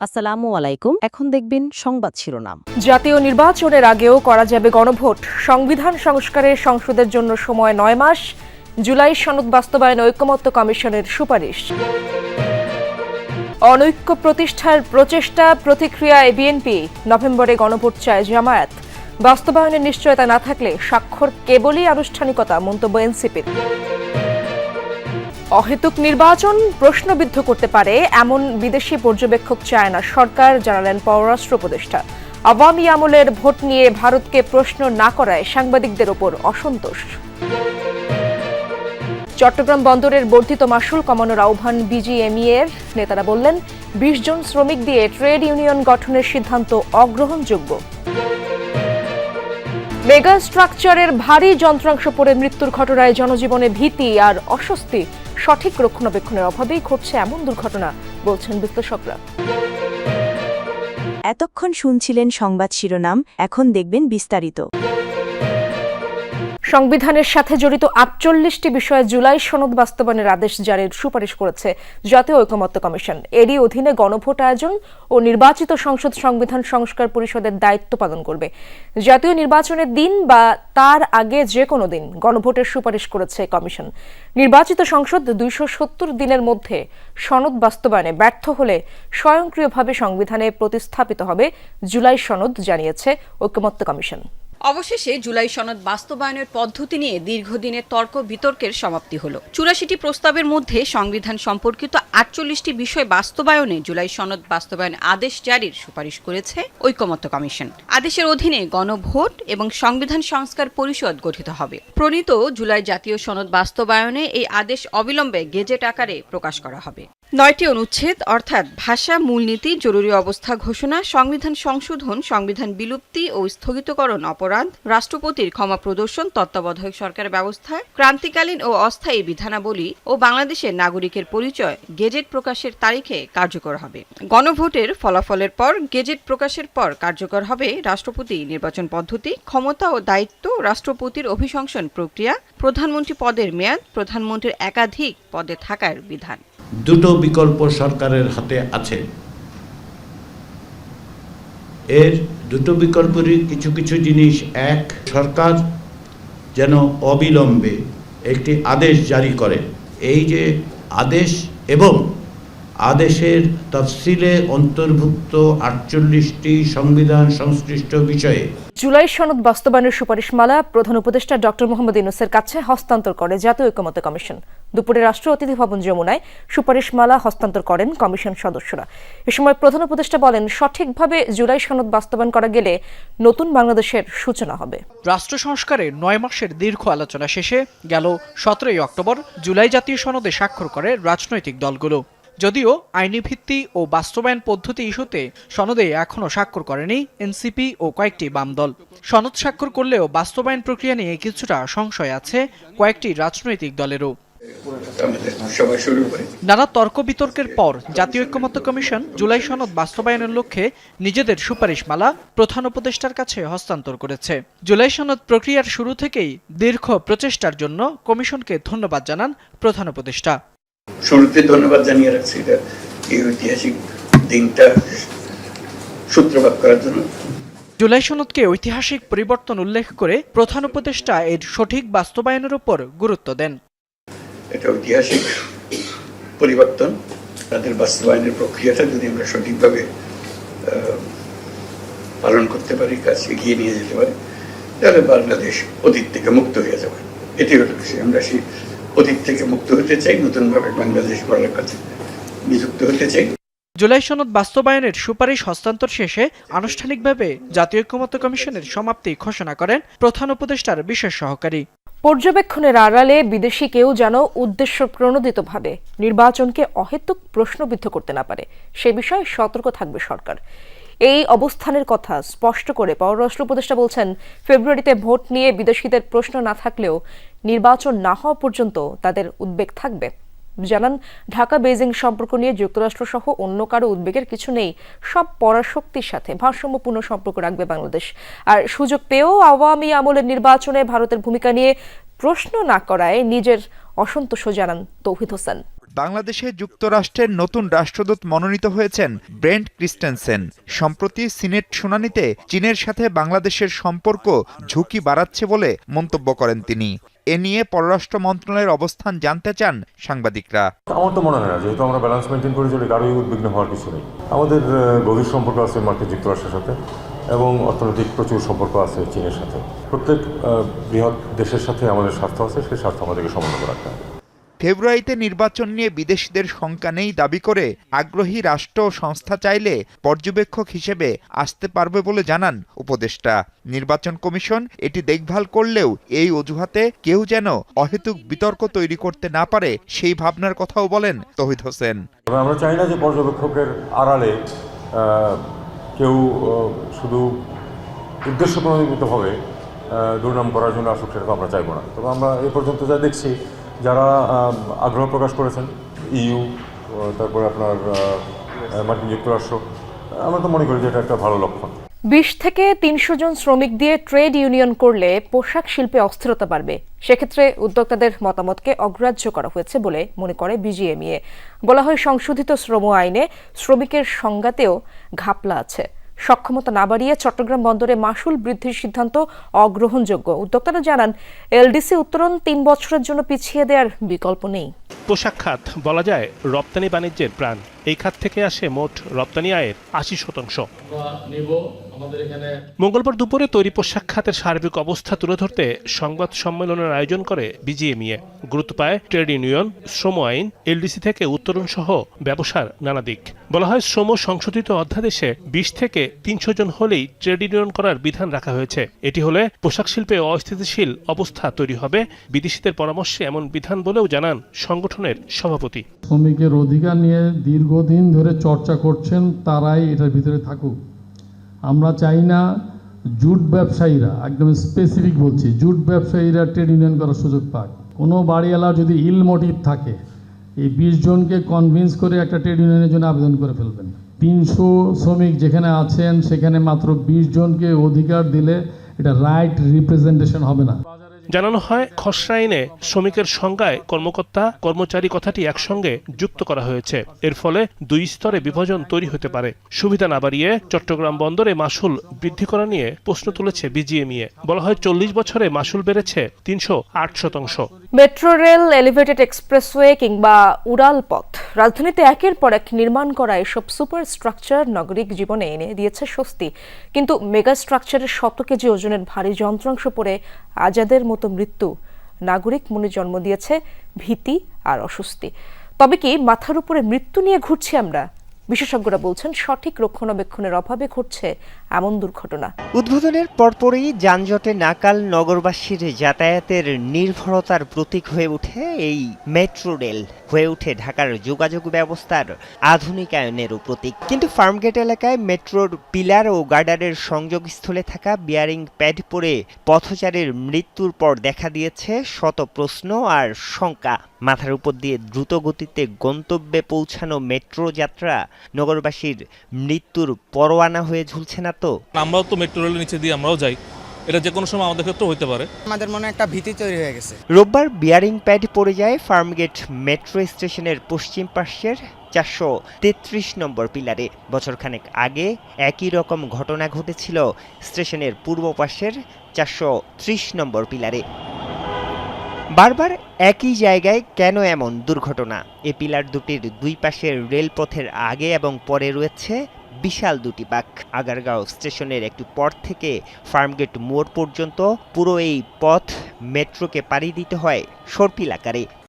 আসসালামু আলাইকুম। এখন দেখবেন সংবাদ শিরোনাম। জাতীয় নির্বাচনের আগেও করা যাবে গণভোট। সংবিধান সংস্কারে সংসদের জন্য সময় ৯ মাস। জুলাই সনদ বাস্তবায়নে ঐকমত্য কমিশনের সুপারিশ। অনৈক্য প্রতিষ্ঠার প্রচেষ্টা, প্রতিক্রিয়ায় বিএনপি। নভেম্বরে গণভোট চায় জামায়াত। বাস্তবায়নের নিশ্চয়তা না থাকলে স্বাক্ষর কেবলই আনুষ্ঠানিকতা, মন্তব্য এনসিপির। অহেতুক নির্বাচন প্রশ্নবিদ্ধ করতে পারে এমন বিদেশি পর্যবেক্ষক চায় না সরকার, জানালেন পররাষ্ট্র উপদেষ্টা। আওয়ামী আমলের ভোট নিয়ে ভারতকে প্রশ্ন না করায় সাংবাদিকদের ওপর অসন্তোষ। চট্টগ্রাম বন্দরের বর্ধিত মাশুল কমানোর আহ্বান বিজিএমইএর নেতারা বললেন, ২০ জন শ্রমিক দিয়ে ট্রেড ইউনিয়ন গঠনের সিদ্ধান্ত অগ্রহণযোগ্য। মেগা স্ট্রাকচারের ভারী যন্ত্রাংশ পড়ে মৃত্যুর ঘটনায় জনজীবনে ভীতি আর অস্বস্তি। সঠিক রক্ষণাবেক্ষণের অভাবেই ঘটছে এমন দুর্ঘটনা, বলছেন বিশ্লেষকরা। এতক্ষণ শুনছিলেন সংবাদ শিরোনাম, এখন দেখবেন বিস্তারিত। সংবিধানের সাথে জড়িত ৪৮টি বিষয়ে জুলাই সনদ বাস্তবায়নের আদেশ জারির সুপারিশ করেছে জাতীয় ঐকমত্য কমিশন। এরই অধীনে গণভোট আয়োজন ও নির্বাচিত সংসদ সংবিধান সংস্কার পরিষদের দায়িত্ব পালন করবে। জাতীয় নির্বাচনের দিন বা তার আগে যে কোনো দিন গণভোটের সুপারিশ করেছে কমিশন। নির্বাচিত সংসদ ২৭০ দিনের মধ্যে সনদ বাস্তবায়নে ব্যর্থ হলে স্বয়ংক্রিয়ভাবে সংবিধানে প্রতিস্থাপিত হবে জুলাই সনদ, জানিয়েছে ঐকমত্য কমিশন। অবশেষে জুলাই সনদ বাস্তবায়নের পদ্ধতি নিয়ে দীর্ঘদিনের তর্ক বিতর্কের সমাপ্তি হলো। ৮৪টি প্রস্তাবের মধ্যে সংবিধান সম্পর্কিত ৪৮টি বিষয় বাস্তবায়নে জুলাই সনদ বাস্তবায়ন আদেশ জারির সুপারিশ করেছে ঐকমত্য কমিশন। আদেশের অধীনে গণভোট এবং সংবিধান সংস্কার পরিষদ গঠিত হবে। প্রণীত জুলাই জাতীয় সনদ বাস্তবায়নে এই আদেশ অবিলম্বে গেজেট আকারে প্রকাশ করা হবে। ৯টি অনুচ্ছেদ অর্থাৎ ভাষা, মূলনীতি, জরুরি অবস্থা ঘোষণা, সংবিধান সংশোধন, সংবিধান বিলুপ্তি ও স্থগিতকরণ, অপরাধ, রাষ্ট্রপতির ক্ষমা প্রদর্শন, তত্ত্বাবধায়ক সরকার ব্যবস্থা, ক্রান্তিকালীন ও অস্থায়ী বিধানাবলী ও বাংলাদেশের নাগরিকের পরিচয় গেজেট প্রকাশের তারিখে কার্যকর হবে। গণভোটের ফলাফলের পর গেজেট প্রকাশের পর কার্যকর হবে রাষ্ট্রপতি নির্বাচন পদ্ধতি, ক্ষমতা ও দায়িত্ব, রাষ্ট্রপতির অভিশংসন প্রক্রিয়া, প্রধানমন্ত্রী পদের মেয়াদ, প্রধানমন্ত্রীর একাধিক পদে থাকার বিধান। দুটো বিকল্প সরকারের হাতে আছে। এর দুটো বিকল্পেরই কিছু কিছু জিনিস এক, সরকার যেন অবিলম্বে একটি আদেশ জারি করে। এই যে আদেশ এবং আদেশের তফসিলে অন্তর্ভুক্ত ৪৮টি সংবিধান সংশ্লিষ্ট বিষয়ে জুলাই সনদ বাস্তবায়নের সুপারিশমালা প্রধান উপদেষ্টা ডক্টর মোহাম্মদ ইউনূসের কাছে হস্তান্তর করে জাতীয় ঐকমত্য কমিশন। দুপুরে রাষ্ট্র অতিথি ভবন যমুনায় সুপারিশমালা হস্তান্তর করেন কমিশন সদস্যরা। এ সময় প্রধান উপদেষ্টা বলেন, সঠিকভাবে জুলাই সনদ বাস্তবায়ন করা গেলে নতুন বাংলাদেশের সূচনা হবে। রাষ্ট্র সংস্কারে ৯ মাসের দীর্ঘ আলোচনা শেষে গেল ১৭ই অক্টোবর জুলাই জাতীয় সনদে স্বাক্ষর করে রাজনৈতিক দলগুলো। যদিও আইনি ভিত্তি ও বাস্তবায়ন পদ্ধতি ইস্যুতে সনদে এখনও স্বাক্ষর করেনি এনসিপি ও কয়েকটি বাম দল। সনদ স্বাক্ষর করলেও বাস্তবায়ন প্রক্রিয়া নিয়ে কিছুটা সংশয় আছে কয়েকটি রাজনৈতিক দলেরও। নানা তর্ক বিতর্কের পর জাতীয় ঐকমত্য কমিশন জুলাই সনদ বাস্তবায়নের লক্ষ্যে নিজেদের সুপারিশমালা প্রধান উপদেষ্টার কাছে হস্তান্তর করেছে। জুলাই সনদ প্রক্রিয়ার শুরু থেকেই দীর্ঘ প্রচেষ্টার জন্য কমিশনকে ধন্যবাদ জানান প্রধান উপদেষ্টা। শুরুতে ধন্যবাদ জানিয়ে রাখছি এই ঐতিহাসিক দিনটা সূত্রপাত করার জন্য। জুলাই সনদকে ঐতিহাসিক পরিবর্তন উল্লেখ করে প্রধান উপদেষ্টা এর সঠিক বাস্তবায়নের উপর গুরুত্ব দেন। এটা ঐতিহাসিক পরিবর্তন, তাদের বাস্তবায়নের প্রক্রিয়াটা যদি আমরা সঠিকভাবে পালন করতে পারি, কাজ এগিয়ে নিয়ে যেতে পারি, তাহলে বাংলাদেশ অতীত থেকে মুক্ত হয়ে যাবে। এটি হলো আমরা সেই অতীত থেকে মুক্ত হতে চাই, নতুনভাবে বাংলাদেশ গড়ার কাছে নিযুক্ত হতে চাই। জুলাই সনদ বাস্তবায়নের সুপারিশ হস্তান্তর শেষে আনুষ্ঠানিকভাবে জাতীয় ঐকমত্য কমিশনের সমাপ্তি ঘোষণা করেন প্রধান উপদেষ্টার বিশেষ সহকারী। পর্যবেক্ষণের আড়ালে বিদেশি কেউ যেন উদ্দেশ্য প্রণোদিতভাবে নির্বাচনকে অহেতুক প্রশ্নবিদ্ধ করতে না পারে, সে বিষয়ে সতর্ক থাকবে সরকার। এই অবস্থানের কথা স্পষ্ট করে পররাষ্ট্র উপদেষ্টা বলছেন, ফেব্রুয়ারিতে ভোট নিয়ে বিদেশিদের প্রশ্ন না থাকলেও নির্বাচন না হওয়া পর্যন্ত তাদের উদ্বেগ থাকবে। জানান, ঢাকা বেইজিং সম্পর্ক নিয়ে যুক্তরাষ্ট্র সহ অন্য কারো উদ্বেগের কিছু নেই। সব পরাশক্তির সাথে ভারসাম্যপূর্ণ সম্পর্ক রাখবে বাংলাদেশ। আর সুযোগ পেয়েও আওয়ামী আমলের নির্বাচনে ভারতের ভূমিকা নিয়ে প্রশ্ন না করায় নিজের অসন্তোষ জানান তৌহিদ হোসেন। বাংলাদেশে যুক্তরাষ্ট্রের নতুন রাষ্ট্রদূত মনোনীত হয়েছেন ব্রেন্ট ক্রিস্টেনসেন। সম্প্রতি সিনেট শুনানিতে চীনের সাথে বাংলাদেশের সম্পর্ক ঝুঁকি বাড়াচ্ছে বলে মন্তব্য করেন তিনি। এ নিয়ে পররাষ্ট্র মন্ত্রণালয়ের অবস্থান জানতে চান সাংবাদিকরা। আমার তো মনে হয় না, যেহেতু আমরা ব্যালেন্স মেনটেন করে চলি, কারোই উদ্বিগ্ন হওয়ার কিছু নেই। আমাদের গভীর সম্পর্ক আছে মার্কিন যুক্তরাষ্ট্রের সাথে এবং অর্থনৈতিক প্রচুর সম্পর্ক আছে চীনের সাথে। প্রত্যেক বৃহৎ দেশের সাথে আমাদের স্বার্থ আছে, সেই স্বার্থ আমাদেরকে সমন্বয় রাখতে হবে। ফেব্রুয়ারিতে নির্বাচন নিয়ে বিদেশিদের শঙ্কা নেই দাবি করে আগ্রহী রাষ্ট্র ও সংস্থা চাইলে পর্যবেক্ষক হিসেবে আসতে পারবে বলে জানান উপদেষ্টা। নির্বাচন কমিশন এটি দেখভাল করলেও এই অজুহাতে কেউ যেন অহেতুক বিতর্ক তৈরি করতে না পারে সেই ভাবনার কথাও বলেন তৌহিদ হোসেন। আমরা চাই না যে পর্যবেক্ষকের আড়ালে কেউ শুধু উদ্দেশ্য প্রণোদিতভাবে দুর্নাম করার জন্য আসুক, সেটা আমরা চাইবো না। তবে আমরা এ পর্যন্ত যা দেখছি, যারা আগ্রহ প্রকাশ করেছেন, ইইউ, তারপরে আপনার মার্কিন যুক্তরাষ্ট্র, আমরা তো মনে করি যে এটা একটা ভালো লক্ষণ। 20 থেকে 300 জন শ্রমিক দিয়ে ট্রেড ইউনিয়ন করলে পোশাক শিল্পে অস্থিরতা বাড়বে। সেক্ষেত্রে উদ্যোক্তাদের মতামতকে অগ্রাহ্য করা হয়েছে বলে মনে করে বিজিএমইএ। বলা হয়, সংশোধিত শ্রম আইনে শ্রমিকের সংজ্ঞাতেও ঘাপলা আছে। সক্ষমতা না বাড়িয়ে চট্টগ্রাম বন্দরে মাশুল বৃদ্ধির সিদ্ধান্ত অগ্রহণযোগ্য। উদ্যোক্তারা জানান, এলডিসি উত্তরণ 3 বছরের জন্য পিছিয়ে দেওয়ার বিকল্প নেই। পোশাক খাত বলা যায় রপ্তানি বাণিজ্যের প্রাণ। এই খাত থেকে আসে মোট রপ্তানি আয়ের 80%। মঙ্গলবার দুপুরে তৈরি পোশাক খাতের সার্বিক অবস্থা তুলে ধরতে সংবাদ সম্মেলনের আয়োজন করে বিজিএমইএ। গুরুত্ব পায় ট্রেড ইউনিয়ন, শ্রম আইন, এলডিসি থেকে উত্তরণ সহ ব্যবসার নানা দিক। বলা হয়, শ্রম সংশোধিত অধ্যাদেশে 20 থেকে 300 জন হলেই ট্রেড ইউনিয়ন করার বিধান রাখা হয়েছে। এটি হলে পোশাক শিল্পে অস্থিতিশীল অবস্থা তৈরি হবে। বিদেশিদের পরামর্শে এমন বিধান বলেও জানান সংগঠনের সভাপতি। শ্রমিকের অধিকার নিয়ে দীর্ঘদিন ধরে চর্চা করছেন, তারাই এটার ভিতরে থাকুক। আমরা চাই না জুট ব্যবসায়ীরা, একদম স্পেসিফিক বলছি, জুট ব্যবসায়ীরা ট্রেড ইউনিয়ন করার সুযোগ পাক। কোনো বাড়িওয়ালার যদি ইল মোটিভ থাকে, এই 20 জনকে কনভিন্স করে একটা ট্রেড ইউনিয়নের জন্য আবেদন করে ফেলবেন। 300 শ্রমিক যেখানে আছেন, সেখানে মাত্র 20 জনকে অধিকার দিলে এটা রাইট রিপ্রেজেন্টেশন হবে না। জানানো হয়, খসড়া আইনে শ্রমিকের সংজ্ঞায় কর্মকর্তা কর্মচারী কথাটি একসঙ্গে যুক্ত করা হয়েছে। এর ফলে 2 স্তরে বিভাজন তৈরি হতে পারে। সুবিধা না বাড়িয়ে চট্টগ্রাম বন্দরে মাশুল বৃদ্ধি করা নিয়ে প্রশ্ন তুলেছে বিজিএমইএ। বলা হয়, 40 বছরে মাশুল বেড়েছে 308%। মেট্রো রেল, এলিভেটেড এক্সপ্রেসওয়ে কিংবা উড়াল পথ, রাজধানীতে একের পর এক নির্মাণ করা এসব সুপার স্ট্রাকচার নাগরিক জীবনে এনে দিয়েছে স্বস্তি। কিন্তু মেগা স্ট্রাকচারের 100 কেজি ওজনের ভারী যন্ত্রাংশ পড়ে আজাদের মতো মৃত্যু নাগরিক মনে জন্ম দিয়েছে ভীতি আর অস্বস্তি। তবে কি মাথার উপরে মৃত্যু নিয়ে ঘুরছি আমরা? বিশেষজ্ঞরা বলছেন, সঠিক রক্ষণাবেক্ষণের অভাবে ঘটছে এমন দুর্ঘটনা। উদ্বোধনের পরপরই যানজটে নাকাল নগরবাসীর যাতায়াতের নির্ভরতার প্রতীক হয়ে ওঠে এই মেট্রো রেল, হয়ে ওঠে ঢাকার যোগাযোগ ব্যবস্থার আধুনিকায়নেরও প্রতীক। কিন্তু ফার্মগেট এলাকায় মেট্রোর পিলার ও গার্ডারের সংযোগস্থলে থাকা বিয়ারিং প্যাড পড়ে পথচারীর মৃত্যুর পর দেখা দিয়েছে শত প্রশ্ন আর শঙ্কা। মাথার উপর দিয়ে দ্রুত গতিতে গন্তব্যে পৌঁছানো মেট্রো যাত্রা নগরবাসীর মৃত্যুর পরোয়ানা হয়ে ঝুলছে না তো? আমরাও তো মেট্রো রেলের নিচে দিয়ে আমরাও যাই, এটা যে কোনো সময় আমাদের ক্ষেত্রে হতে পারে। আমাদের মনে একটা ভীতি তৈরি হয়ে গেছে। রোববার বিয়ারিং প্যাড পড়ে যায় ফার্মগেট মেট্রো স্টেশনের পশ্চিম পাশের 433 নম্বর পিলারে। বছরখানেক আগে একই রকম ঘটনা ঘটেছিল স্টেশনের পূর্ব পাশের 430 নম্বর পিলারে। বারবার একই জায়গায় কেন এমন দুর্ঘটনা? এ পিলার দুটির 2 পাশের রেলপথের আগে এবং পরে রয়েছে বিশাল 2টি বাঁক। আগারগাঁও স্টেশনের একটু পর থেকে ফার্মগেট মোড় পর্যন্ত পুরো এই পথ মেট্রোকে পাড়ি দিতে হয় সর্পিল আকারে।